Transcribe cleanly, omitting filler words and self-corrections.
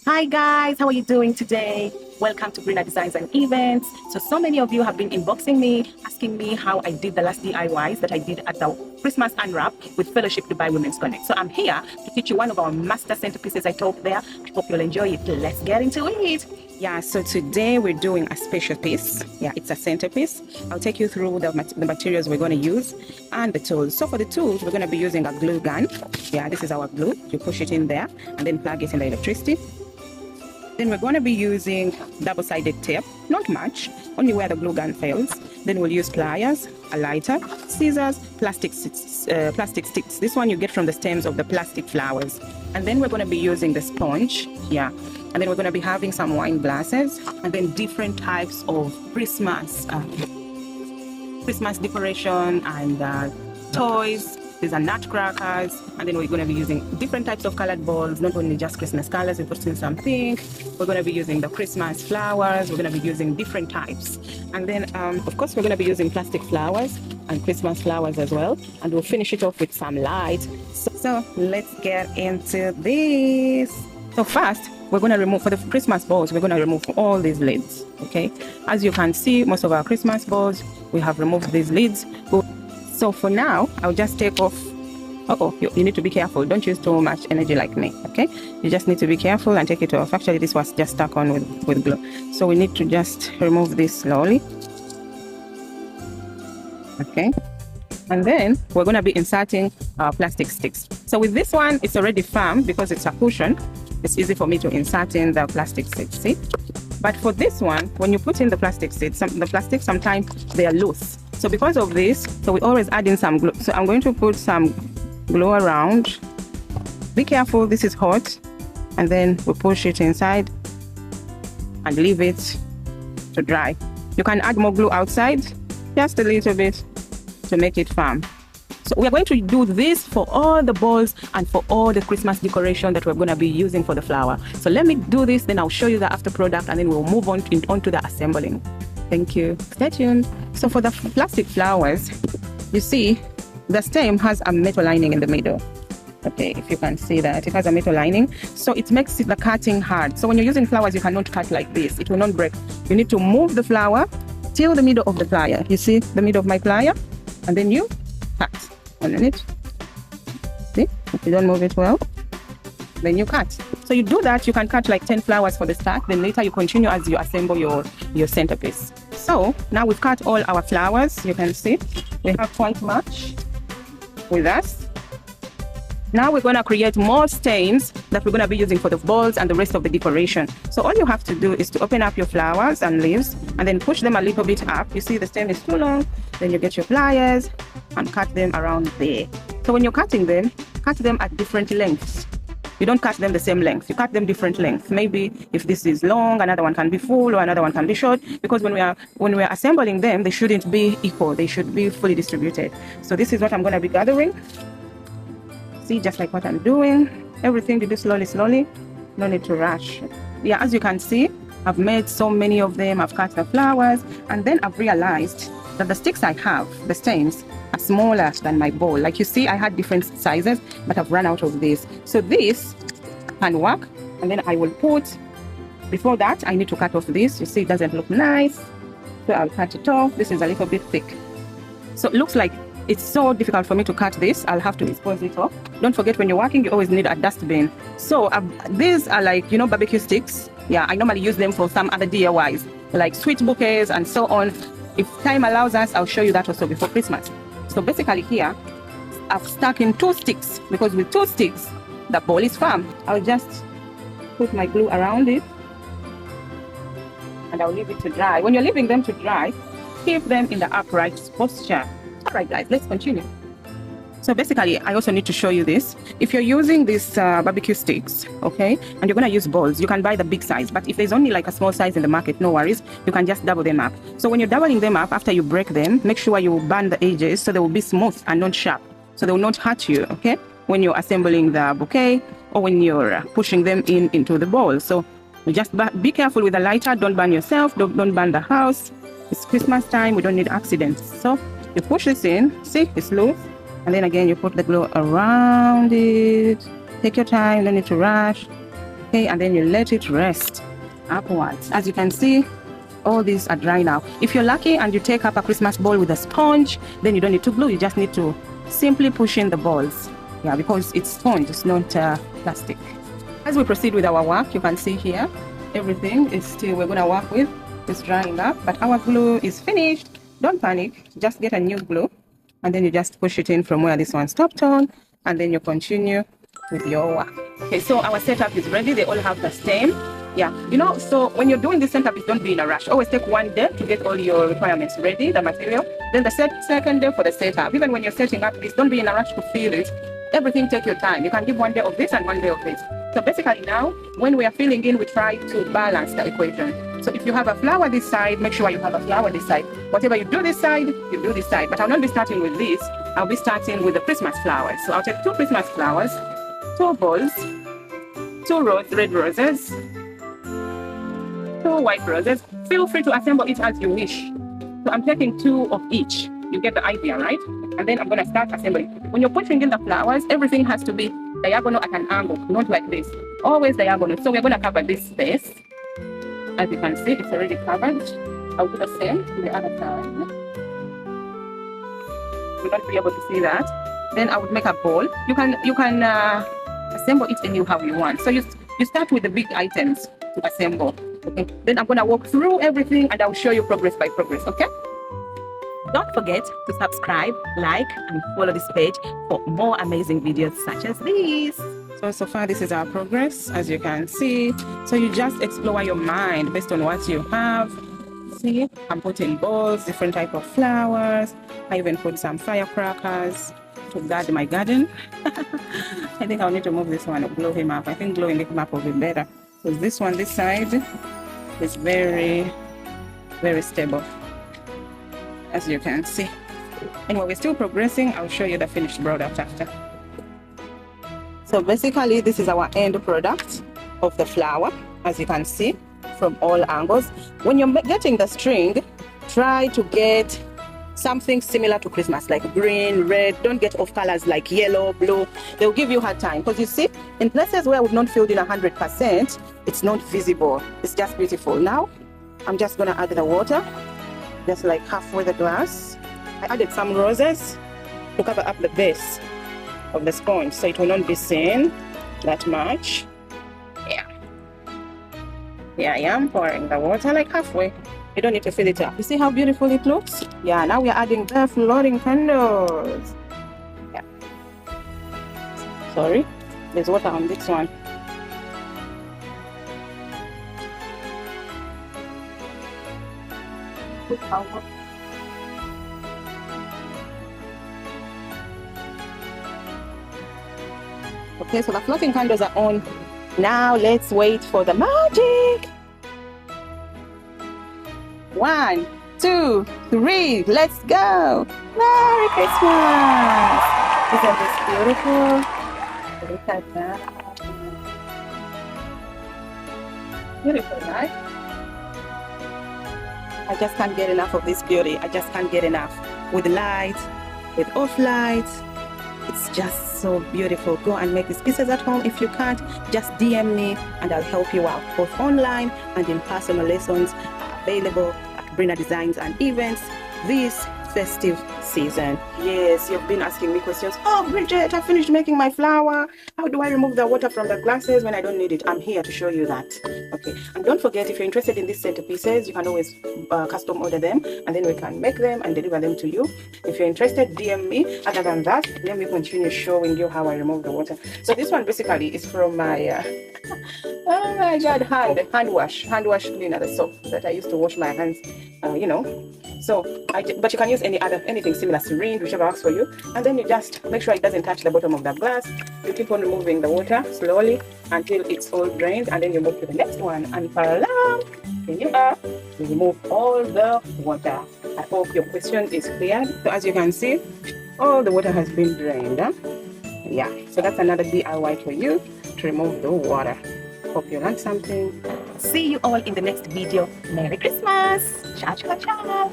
Hi guys, how are you doing today? Welcome to Greener Designs and Events. So many of you have been inboxing me, asking me how I did the last DIYs that I did at the Christmas Unwrap with Fellowship Dubai Women's Connect. So I'm here to teach you one of our master centerpieces I taught there. I hope you'll enjoy it. Let's get into it. Yeah, so today we're doing a special piece. Yeah, it's a centerpiece. I'll take you through the materials we're going to use and the tools. So for the tools, we're going to be using a glue gun. Yeah, this is our glue. You push it in there and then plug it in the electricity. Then we're going to be using double-sided tape, not much, only where the glue gun fails. Then we'll use pliers, a lighter, scissors, plastic sticks. This one you get from the stems of the plastic flowers. And then we're going to be using the sponge, yeah. And then we're going to be having some wine glasses, and then different types of Christmas decoration and toys. These are nutcrackers, and then we're going to be using different types of colored balls, not only just Christmas colors. We put in some pink. We're going to be using the Christmas flowers. We're going to be using different types. And then, of course, we're going to be using plastic flowers and Christmas flowers as well. And we'll finish it off with some light. So let's get into this. So first, we're going to remove, for the Christmas balls, we're going to remove all these lids, okay? As you can see, most of our Christmas balls, we have removed these lids. So for now, I'll just take off. You need to be careful. Don't use too much energy like me, okay? You just need to be careful and take it off. Actually, this was just stuck on with glue. So we need to just remove this slowly. Okay. And then we're going to be inserting our plastic sticks. So with this one, it's already firm because it's a cushion. It's easy for me to insert in the plastic sticks, see? But for this one, when you put in the plastic sticks, the plastic sometimes they are loose. So because of this, so we always add in some glue. So I'm going to put some glue around. Be careful, this is hot. And then we push it inside and leave it to dry. You can add more glue outside, just a little bit to make it firm. So we are going to do this for all the balls and for all the Christmas decoration that we're going to be using for the flower. So let me do this, then I'll show you the after product, and then we'll move on to the assembling. Thank you. Stay tuned. So for the plastic flowers, you see the stem has a metal lining in the middle. Okay, if you can see that, it has a metal lining. So it makes the cutting hard. So when you're using flowers, you cannot cut like this. It will not break. You need to move the flower till the middle of the plier. You see the middle of my plier? And then you cut. 1 minute. See? If you don't move it well, then you cut. So you do that, you can cut like 10 flowers for the start, then later you continue as you assemble your centerpiece. So now we've cut all our flowers. You can see we have quite much with us. Now we're going to create more stems that we're going to be using for the balls and the rest of the decoration. So all you have to do is to open up your flowers and leaves and then push them a little bit up. You see the stem is too long, then you get your pliers and cut them around there. So when you're cutting them, cut them at different lengths. You don't cut them the same length. You cut them different lengths. Maybe if this is long, another one can be full or another one can be short, because when we are assembling them, they shouldn't be equal. They should be fully distributed. So this is what I'm going to be gathering. See, just like what I'm doing. Everything you do slowly. No need to rush. Yeah, as you can see, I've made so many of them. I've cut the flowers, and then I've realized that the sticks I have, the stems, are smaller than my bowl. Like you see, I had different sizes, but I've run out of this. So this can work, and then I will put, before that, I need to cut off this. You see, it doesn't look nice. So I'll cut it off. This is a little bit thick. So it looks like it's so difficult for me to cut this. I'll have to dispose it off. Don't forget, when you're working, you always need a dustbin. So these are like, barbecue sticks. Yeah, I normally use them for some other DIYs, like sweet bouquets and so on. If time allows us, I'll show you that also before Christmas. So basically here, I've stuck in 2 sticks, because with 2 sticks, the ball is firm. I'll just put my glue around it and I'll leave it to dry. When you're leaving them to dry, keep them in the upright posture. All right, guys, let's continue. So basically, I also need to show you this. If you're using these barbecue sticks, okay, and you're going to use balls, you can buy the big size. But if there's only like a small size in the market, no worries. You can just double them up. So when you're doubling them up, after you break them, make sure you burn the edges so they will be smooth and not sharp. So they will not hurt you, okay, when you're assembling the bouquet or when you're pushing them into the bowl. So just be careful with the lighter. Don't burn yourself. Don't burn the house. It's Christmas time. We don't need accidents. So you push this in. See, it's loose. And then again, you put the glue around it. Take your time, don't need to rush. Okay, and then you let it rest upwards. As you can see, all these are dry now. If you're lucky and you take up a Christmas ball with a sponge, then you don't need to glue. You just need to simply push in the balls. Yeah, because it's sponge, it's not plastic. As we proceed with our work, you can see here, everything is still, we're gonna work with, is drying up, but our glue is finished. Don't panic, just get a new glue, and then you just push it in from where this one stopped on, and then you continue with your work. Okay, so our setup is ready. They all have the stem. Yeah, you know, so when you're doing this setup, don't be in a rush. Always take one day to get all your requirements ready, the material. Then the second day for the setup. Even when you're setting up this, don't be in a rush to fill it. Everything take your time. You can give one day of this and one day of this. So basically now, when we are filling in, we try to balance the equation. So if you have a flower this side, make sure you have a flower this side. Whatever you do this side, you do this side. But I'll not be starting with this. I'll be starting with the Christmas flowers. So I'll take 2 Christmas flowers, 2 balls, 2 red roses, 2 white roses. Feel free to assemble it as you wish. So I'm taking 2 of each. You get the idea, right? And then I'm going to start assembling. When you're putting in the flowers, everything has to be diagonal at an angle, not like this. Always diagonal. So we're going to cover this space. As you can see, it's already covered. I'll do the same to the other side. You'll not be able to see that. Then I would make a ball. You can assemble it anyhow you want. So you start with the big items to assemble. Okay. Then I'm gonna walk through everything and I'll show you progress by progress. Okay. Don't forget to subscribe, like, and follow this page for more amazing videos such as these. So far this is our progress, as you can see. So you just explore your mind based on what you have. See, I'm putting balls, different type of flowers. I even put some firecrackers to guard my garden. I think I'll need to move this one and blow him up. I think blowing him up will be better. Because this one, this side, is very, very stable, as you can see. Anyway, we're still progressing. I'll show you the finished product after. So basically, this is our end product of the flower, as you can see, from all angles. When you're getting the string, try to get something similar to Christmas, like green, red. Don't get off colors like yellow, blue. They'll give you a hard time. Because you see, in places where we've not filled in 100%, it's not visible. It's just beautiful. Now, I'm just going to add the water, just like halfway the glass. I added some roses to cover up the base of the sponge, so it will not be seen that much. Yeah. Here I am pouring the water like halfway. You don't need to fill it up. You see how beautiful it looks? Yeah, now we are adding the floating candles. Yeah. Sorry, there's water on this one. Okay, so the floating candles are on. Now let's wait for the magic. 1, 2, 3, let's go. Merry Christmas. Isn't this beautiful? Look at that. Beautiful, right? I just can't get enough of this beauty. I just can't get enough. With light, with off light, it's just so beautiful. Go and make these pieces at home. If you can't, just DM me and I'll help you out. Both online and in personal lessons are available at Brina Designs and Events this festive season. Yes, you've been asking me questions. Oh, Bridget, I finished making my flower. How do I remove the water from the glasses when I don't need it? I'm here to show you that. Okay, and don't forget, if you're interested in these centerpieces, you can always custom order them, and then we can make them and deliver them to you. If you're interested, DM me. Other than that, let me continue showing you how I remove the water. So this one basically is from my oh my god, hand wash cleaner, the soap that I used to wash my hands, you know. So but you can use anything similar, syringe, whichever works for you, and then you just make sure it doesn't touch the bottom of the glass. You keep on removing the water slowly until it's all drained, and then you move to the next one, and voila, here you are. You remove all the water. I hope your question is clear. So as you can see, all the water has been drained. Yeah, so that's another DIY for you to remove the water. Hope you learned something. See you all in the next video. Merry Christmas. Ciao, ciao, ciao.